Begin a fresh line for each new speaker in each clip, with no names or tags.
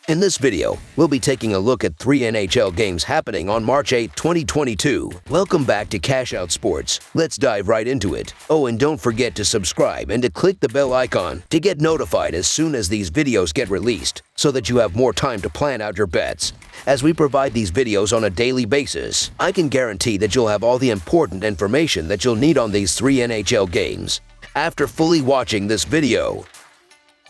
In this video, we'll be taking a look at 3 NHL games happening on March 8, 2022. Welcome back to Cash Out Sports. Let's dive right into it. Oh, and don't forget to subscribe and to click the bell icon to get notified as soon as these videos get released, so that you have more time to plan out your bets. As we provide these videos on a daily basis, I can guarantee that you'll have all the important information that you'll need on these 3 NHL games after fully watching this video.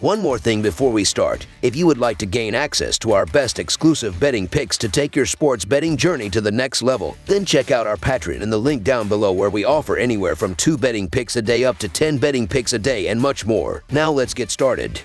One more thing before we start. If you would like to gain access to our best exclusive betting picks to take your sports betting journey to the next level, then check out our Patreon in the link down below, where we offer anywhere from 2 betting picks a day up to 10 betting picks a day and much more. Now let's get started.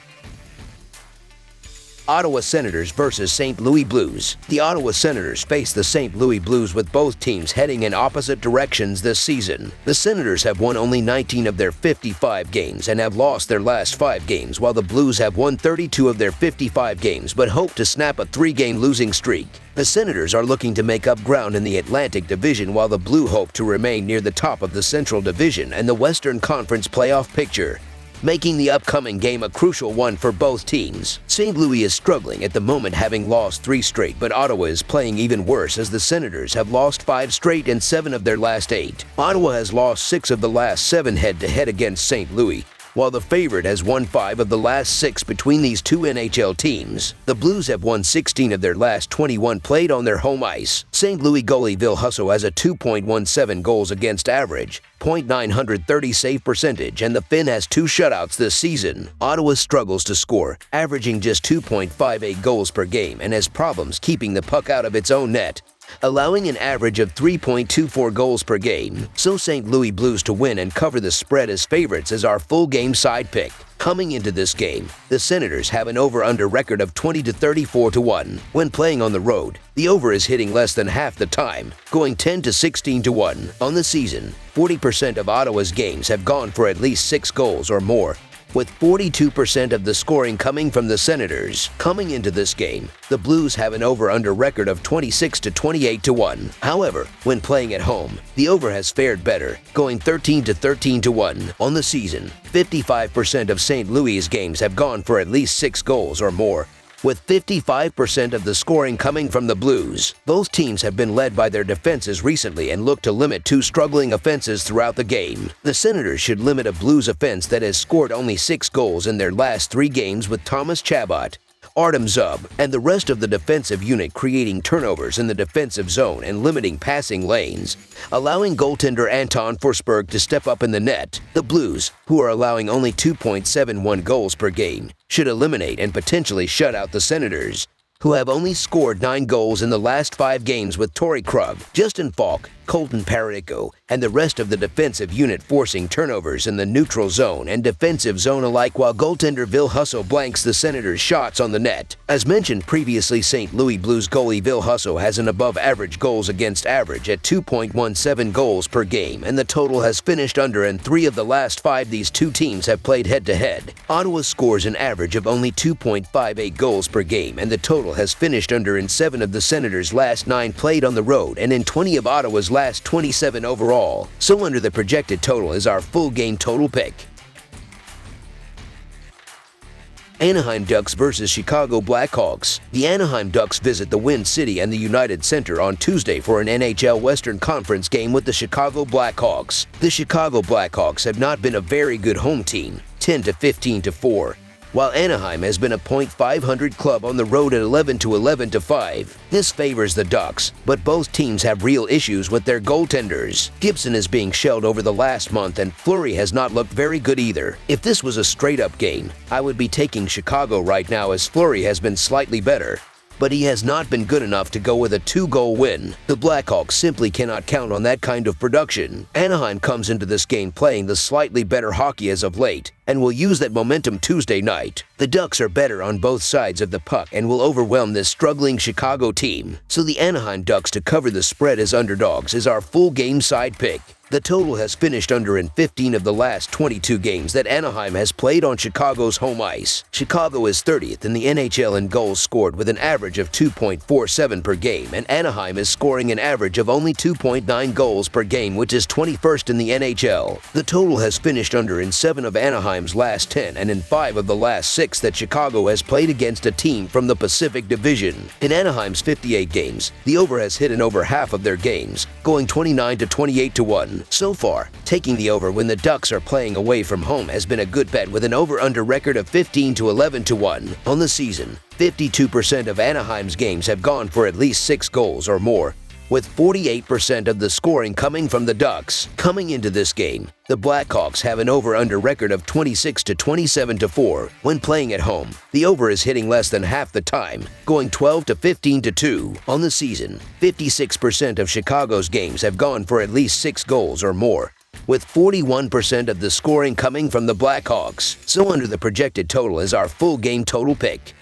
Ottawa Senators versus St. Louis Blues. The Ottawa Senators face the St. Louis Blues, with both teams heading in opposite directions this season. The Senators have won only 19 of their 55 games and have lost their last 5 games, while the Blues have won 32 of their 55 games but hope to snap a 3-game losing streak. The Senators are looking to make up ground in the Atlantic Division, while the Blue hope to remain near the top of the Central Division and the Western Conference playoff picture, making the upcoming game a crucial one for both teams. St. Louis is struggling at the moment, having lost 3 straight, but Ottawa is playing even worse, as the Senators have lost 5 straight and 7 of their last 8. Ottawa has lost 6 of the last 7 head-to-head against St. Louis, while the favorite has won 5 of the last 6 between these 2 NHL teams. The Blues have won 16 of their last 21 played on their home ice. St. Louis goalie Ville Husso has a 2.17 goals against average, .930 save percentage, and the Finn has 2 shutouts this season. Ottawa struggles to score, averaging just 2.58 goals per game, and has problems keeping the puck out of its own net, allowing an average of 3.24 goals per game. So St. Louis Blues to win and cover the spread as favorites is our full game side pick. Coming into this game, the Senators have an over-under record of 20 to 34 to 1. When playing on the road, the over is hitting less than half the time, going 10 to 16 to 1. On the season, 40% of Ottawa's games have gone for at least 6 goals or more, with 42% of the scoring coming from the Senators. Coming into this game, the Blues have an over-under record of 26 to 28 to 1. However, when playing at home, the over has fared better, going 13 to 13 to 1. On the season, 55% of St. Louis' games have gone for at least 6 goals or more, with 55% of the scoring coming from the Blues. Both teams have been led by their defenses recently and look to limit 2 struggling offenses throughout the game. The Senators should limit a Blues offense that has scored only 6 goals in their last 3 games, with Thomas Chabot, Artem Zub, and the rest of the defensive unit creating turnovers in the defensive zone and limiting passing lanes, allowing goaltender Anton Forsberg to step up in the net. The Blues, who are allowing only 2.71 goals per game, should eliminate and potentially shut out the Senators, who have only scored 9 goals in the last 5 games, with Torrey Krug, Justin Falk, Colton Parayko, and the rest of the defensive unit forcing turnovers in the neutral zone and defensive zone alike, while goaltender Ville Husso blanks the Senators' shots on the net. As mentioned previously, St. Louis Blues goalie Ville Husso has an above-average goals against average at 2.17 goals per game, and the total has finished under in 3 of the last 5 these 2 teams have played head-to-head. Ottawa scores an average of only 2.58 goals per game, and the total has finished under in 7 of the Senators' last 9 played on the road and in 20 of Ottawa's last 27 overall. So under the projected total is our full game total pick. Anaheim Ducks versus Chicago Blackhawks. The Anaheim Ducks visit the Wind City and the United Center on Tuesday for an NHL Western Conference game with the Chicago Blackhawks. The Chicago Blackhawks have not been a very good home team, 10 to 15 to 4. While Anaheim has been a .500 club on the road at 11 to 5. This favors the Ducks, but both teams have real issues with their goaltenders. Gibson is being shelled over the last month, and Fleury has not looked very good either. If this was a straight-up game, I would be taking Chicago right now, as Fleury has been slightly better, but he has not been good enough to go with a 2-goal win. The Blackhawks simply cannot count on that kind of production. Anaheim comes into this game playing the slightly better hockey as of late, and will use that momentum Tuesday night. The Ducks are better on both sides of the puck and will overwhelm this struggling Chicago team. So the Anaheim Ducks to cover the spread as underdogs is our full game side pick. The total has finished under in 15 of the last 22 games that Anaheim has played on Chicago's home ice. Chicago is 30th in the NHL in goals scored with an average of 2.47 per game, and Anaheim is scoring an average of only 2.9 goals per game, which is 21st in the NHL. The total has finished under in 7 of Anaheim's last 10 and in 5 of the last 6 that Chicago has played against a team from the Pacific Division. In Anaheim's 58 games, the over has hit in over half of their games, going 29 to 28 to 1. So far, taking the over when the Ducks are playing away from home has been a good bet with an over-under record of 15 to 11 to 1. On the season, 52% of Anaheim's games have gone for at least 6 goals or more, with 48% of the scoring coming from the Ducks. Coming into this game, the Blackhawks have an over-under record of 26 to 27 to 4. When playing at home, the over is hitting less than half the time, going 12 to 15 to 2. On the season, 56% of Chicago's games have gone for at least 6 goals or more, with 41% of the scoring coming from the Blackhawks. So under the projected total is our full game total pick.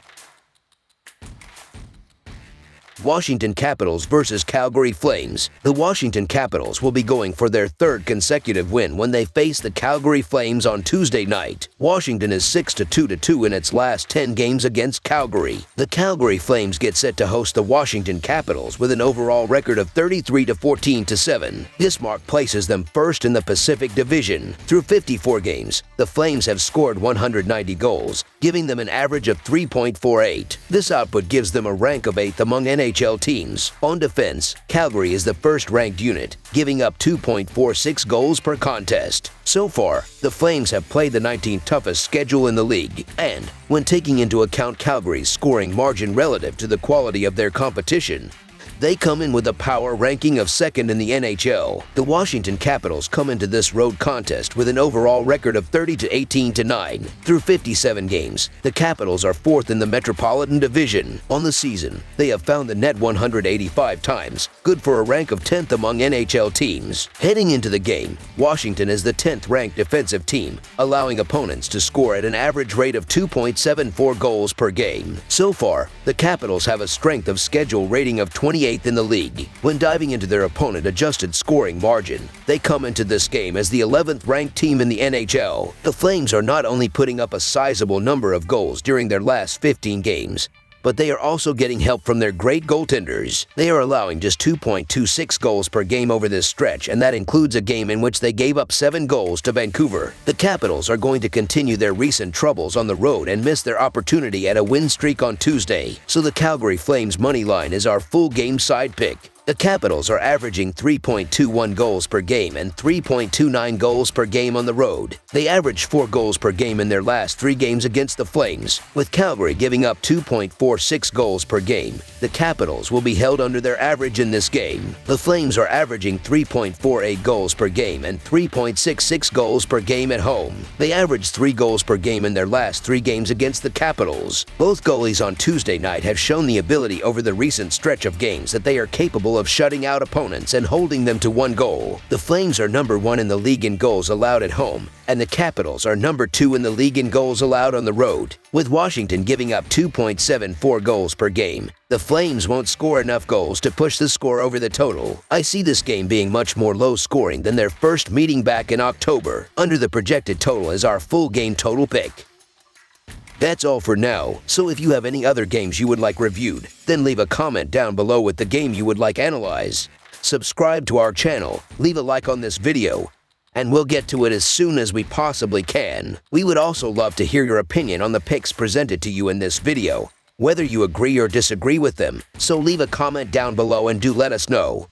Washington Capitals versus Calgary Flames. The Washington Capitals will be going for their 3rd consecutive win when they face the Calgary Flames on Tuesday night. Washington is 6-2 in its last 10 games against Calgary. The Calgary Flames get set to host the Washington Capitals with an overall record of 33-14-7. This mark places them first in the Pacific Division. Through 54 games, the Flames have scored 190 goals, giving them an average of 3.48. This output gives them a rank of 8th among NHL teams. On defense, Calgary is the first-ranked unit, giving up 2.46 goals per contest. So far, the Flames have played the 19th toughest schedule in the league, and when taking into account Calgary's scoring margin relative to the quality of their competition, they come in with a power ranking of 2nd in the NHL. The Washington Capitals come into this road contest with an overall record of 30-18-9. Through 57 games, the Capitals are 4th in the Metropolitan Division. On the season, they have found the net 185 times, good for a rank of 10th among NHL teams. Heading into the game, Washington is the 10th ranked defensive team, allowing opponents to score at an average rate of 2.74 goals per game. So far, the Capitals have a strength of schedule rating of 28th in the league. When diving into their opponent-adjusted scoring margin, they come into this game as the 11th ranked team in the NHL. The Flames are not only putting up a sizable number of goals during their last 15 games, but they are also getting help from their great goaltenders. They are allowing just 2.26 goals per game over this stretch, and that includes a game in which they gave up 7 goals to Vancouver. The Capitals are going to continue their recent troubles on the road and miss their opportunity at a win streak on Tuesday, so the Calgary Flames money line is our full game side pick. The Capitals are averaging 3.21 goals per game and 3.29 goals per game on the road. They averaged 4 goals per game in their last 3 games against the Flames, with Calgary giving up 2.46 goals per game. The Capitals will be held under their average in this game. The Flames are averaging 3.48 goals per game and 3.66 goals per game at home. They averaged 3 goals per game in their last 3 games against the Capitals. Both goalies on Tuesday night have shown the ability over the recent stretch of games that they are capable of shutting out opponents and holding them to 1 goal. The Flames are number 1 in the league in goals allowed at home, and the Capitals are number 2 in the league in goals allowed on the road. With Washington giving up 2.74 goals per game, the Flames won't score enough goals to push the score over the total. I see this game being much more low-scoring than their first meeting back in October. Under the projected total is our full game total pick. That's all for now, so if you have any other games you would like reviewed, then leave a comment down below with the game you would like analyzed. Subscribe to our channel, leave a like on this video, and we'll get to it as soon as we possibly can. We would also love to hear your opinion on the picks presented to you in this video, whether you agree or disagree with them, so leave a comment down below and do let us know.